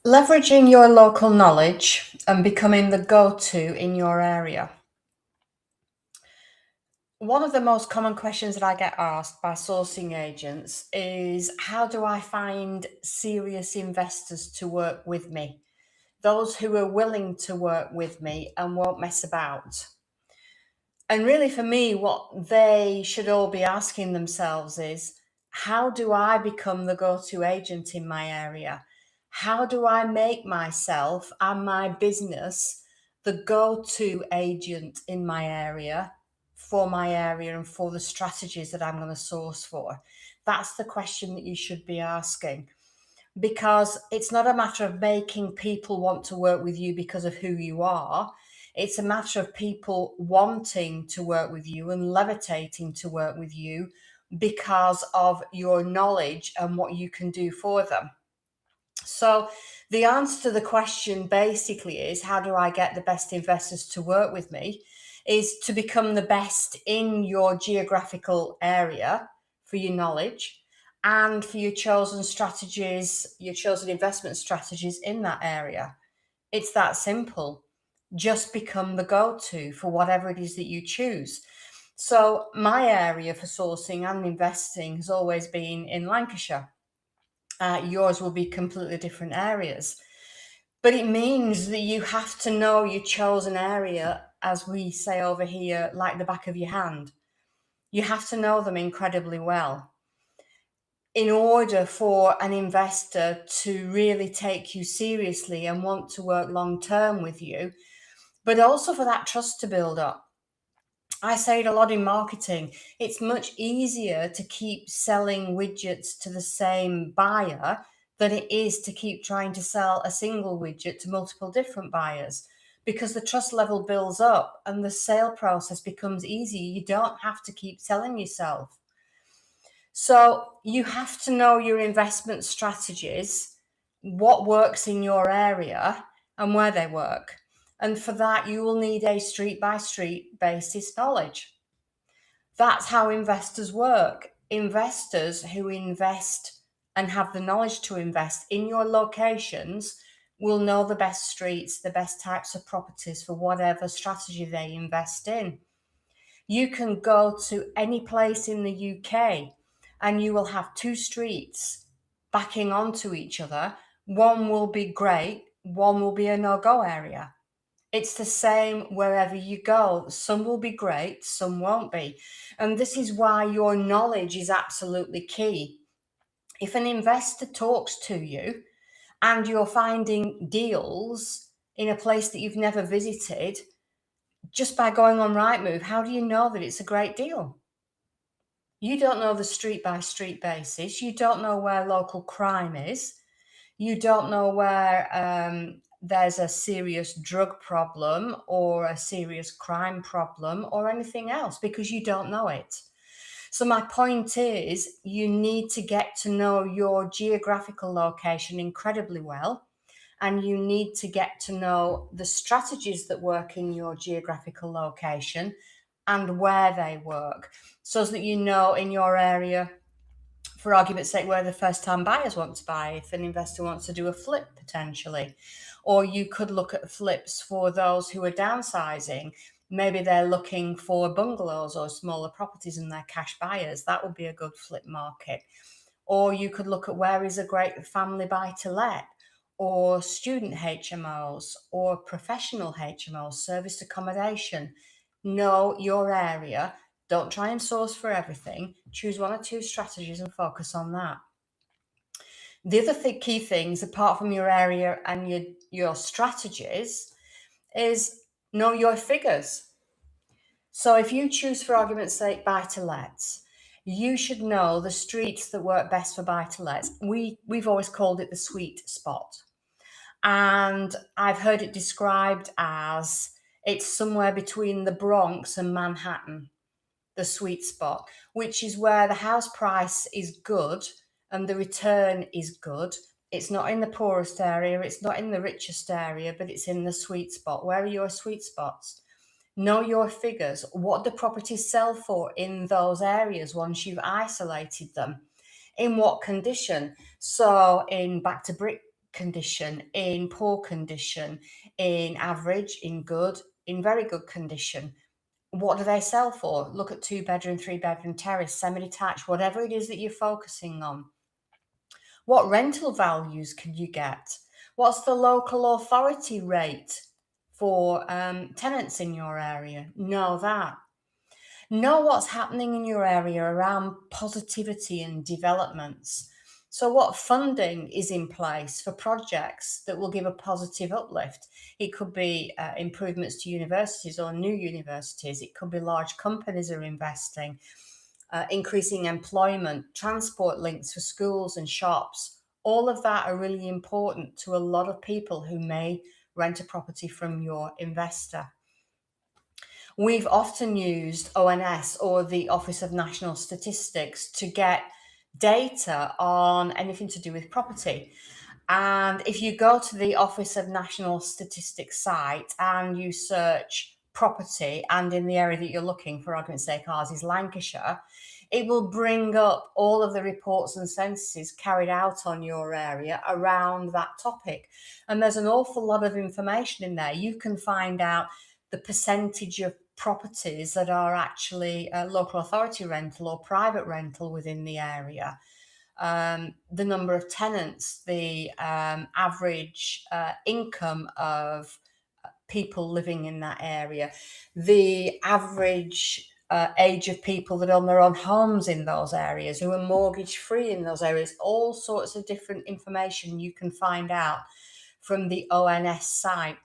Leveraging your local knowledge and becoming the go-to in your area. One of the most common questions that I get asked by sourcing agents is, how do I find serious investors to work with me? Those who are willing to work with me and won't mess about. And really, for me, what they should all be asking themselves is, how do I become the go-to agent in my area? How do I make myself and my business the go-to agent in my area, for my area, and for the strategies that I'm going to source for? That's the question that you should be asking, because it's not a matter of making people want to work with you because of who you are. It's a matter of people wanting to work with you and levitating to work with you because of your knowledge and what you can do for them. So the answer to the question basically is, how do I get the best investors to work with me? Is to become the best in your geographical area for your knowledge and for your chosen strategies, your chosen investment strategies in that area. It's that simple. Just become the go-to for whatever it is that you choose. So my area for sourcing and investing has always been in Lancashire. Yours will be completely different areas. But it means that you have to know your chosen area, as we say over here, like the back of your hand. You have to know them incredibly well in order for an investor to really take you seriously and want to work long term with you, but also for that trust to build up. I say it a lot in marketing. It's much easier to keep selling widgets to the same buyer than it is to keep trying to sell a single widget to multiple different buyers, because the trust level builds up and the sale process becomes easy. You don't have to keep selling yourself. So you have to know your investment strategies, what works in your area and where they work. And for that, you will need a street by street basis knowledge. That's how investors work. Investors who invest and have the knowledge to invest in your locations will know the best streets, the best types of properties for whatever strategy they invest in. You can go to any place in the UK and you will have two streets backing onto each other. One will be great, one will be a no-go area. It's the same wherever you go. Some will be great, some won't be. And this is why your knowledge is absolutely key. If an investor talks to you and you're finding deals in a place that you've never visited, just by going on Rightmove, how do you know that it's a great deal? You don't know the street by street basis. You don't know where local crime is. You don't know where there's a serious drug problem or a serious crime problem or anything else, because you don't know it. So my point is, you need to get to know your geographical location incredibly well, and you need to get to know the strategies that work in your geographical location and where they work, so that you know in your area, for argument's sake, where the first time buyers want to buy, if an investor wants to do a flip potentially. Or you could look at flips for those who are downsizing. Maybe they're looking for bungalows or smaller properties and they're cash buyers. That would be a good flip market. Or you could look at where is a great family buy to let, or student HMOs, or professional HMOs, serviced accommodation. Know your area. Don't try and source for everything. Choose one or two strategies and focus on that. The other key things, apart from your area and your strategies, is know your figures. So if you choose, for argument's sake, buy-to-lets, you should know the streets that work best for buy-to-lets. We've always called it the sweet spot. And I've heard it described as it's somewhere between the Bronx and Manhattan, the sweet spot, which is where the house price is good and the return is good. It's not in the poorest area, it's not in the richest area, but it's in the sweet spot. Where are your sweet spots? Know your figures. What do properties sell for in those areas once you've isolated them? In what condition? So in back to brick condition, in poor condition, in average, in good, in very good condition. What do they sell for? Look at 2-bedroom, 3-bedroom terrace, semi-detached, whatever it is that you're focusing on. What rental values can you get? What's the local authority rate for tenants in your area? Know that. Know what's happening in your area around positivity and developments. So, what funding is in place for projects that will give a positive uplift? It could be improvements to universities or new universities. It could be large companies are investing, increasing employment, transport links for schools and shops. All of that are really important to a lot of people who may rent a property from your investor. We've often used ONS, or the Office of National Statistics, to get data on anything to do with property. And if you go to the Office of National Statistics site and you search property, and in the area that you're looking, for argument's sake, ours is Lancashire, it will bring up all of the reports and censuses carried out on your area around that topic. And there's an awful lot of information in there. You can find out the percentage of properties that are actually local authority rental or private rental within the area, the number of tenants, the average income of people living in that area, the average age of people that own their own homes in those areas, who are mortgage free in those areas. All sorts of different information you can find out from the ONS site.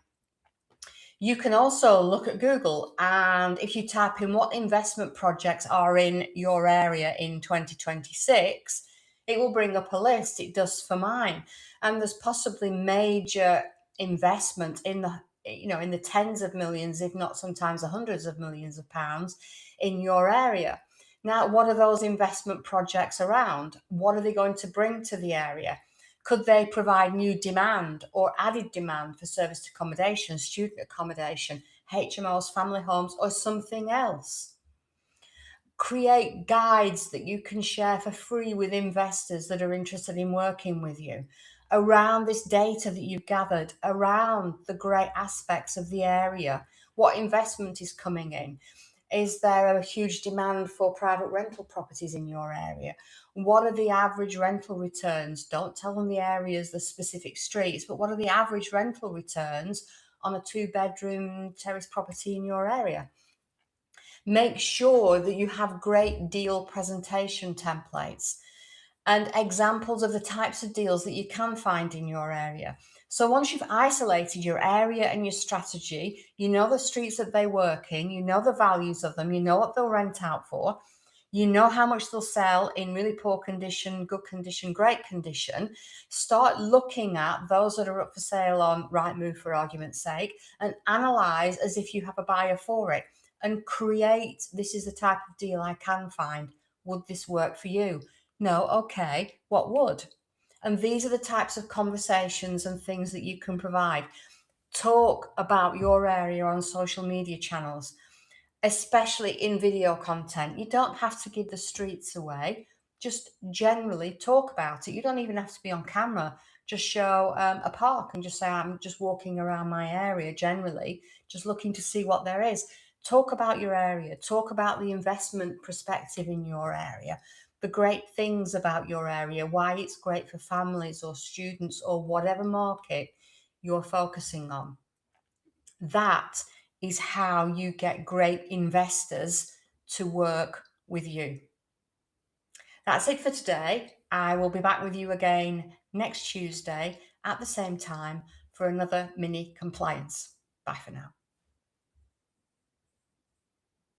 You can also look at Google, and if you type in what investment projects are in your area in 2026, it will bring up a list. It does for mine. And there's possibly major investment in the in the tens of millions, if not sometimes the hundreds of millions of pounds in your area. Now, what are those investment projects around? What are they going to bring to the area? Could they provide new demand or added demand for serviced accommodation, student accommodation, HMOs, family homes, or something else? Create guides that you can share for free with investors that are interested in working with you around this data that you've gathered, around the great aspects of the area. What investment is coming in? Is there a huge demand for private rental properties in your area? What are the average rental returns? Don't tell them the areas, the specific streets, but what are the average rental returns on a 2-bedroom terrace property in your area? Make sure that you have great deal presentation templates and examples of the types of deals that you can find in your area. So once you've isolated your area and your strategy, you know the streets that they work in, you know the values of them, you know what they'll rent out for, you know how much they'll sell in really poor condition, good condition, great condition. Start looking at those that are up for sale on Rightmove, for argument's sake, and analyze as if you have a buyer for it, and create, this is the type of deal I can find. Would this work for you? No, okay, what would? And these are the types of conversations and things that you can provide. Talk about your area on social media channels, especially in video content. You don't have to give the streets away. Just generally talk about it. You don't even have to be on camera. Just show a park and just say, I'm just walking around my area generally, just looking to see what there is. Talk about your area. Talk about the investment perspective in your area, the great things about your area, why it's great for families or students or whatever market you're focusing on. That is how you get great investors to work with you. That's it for today. I will be back with you again next Tuesday at the same time for another mini compliance. Bye for now.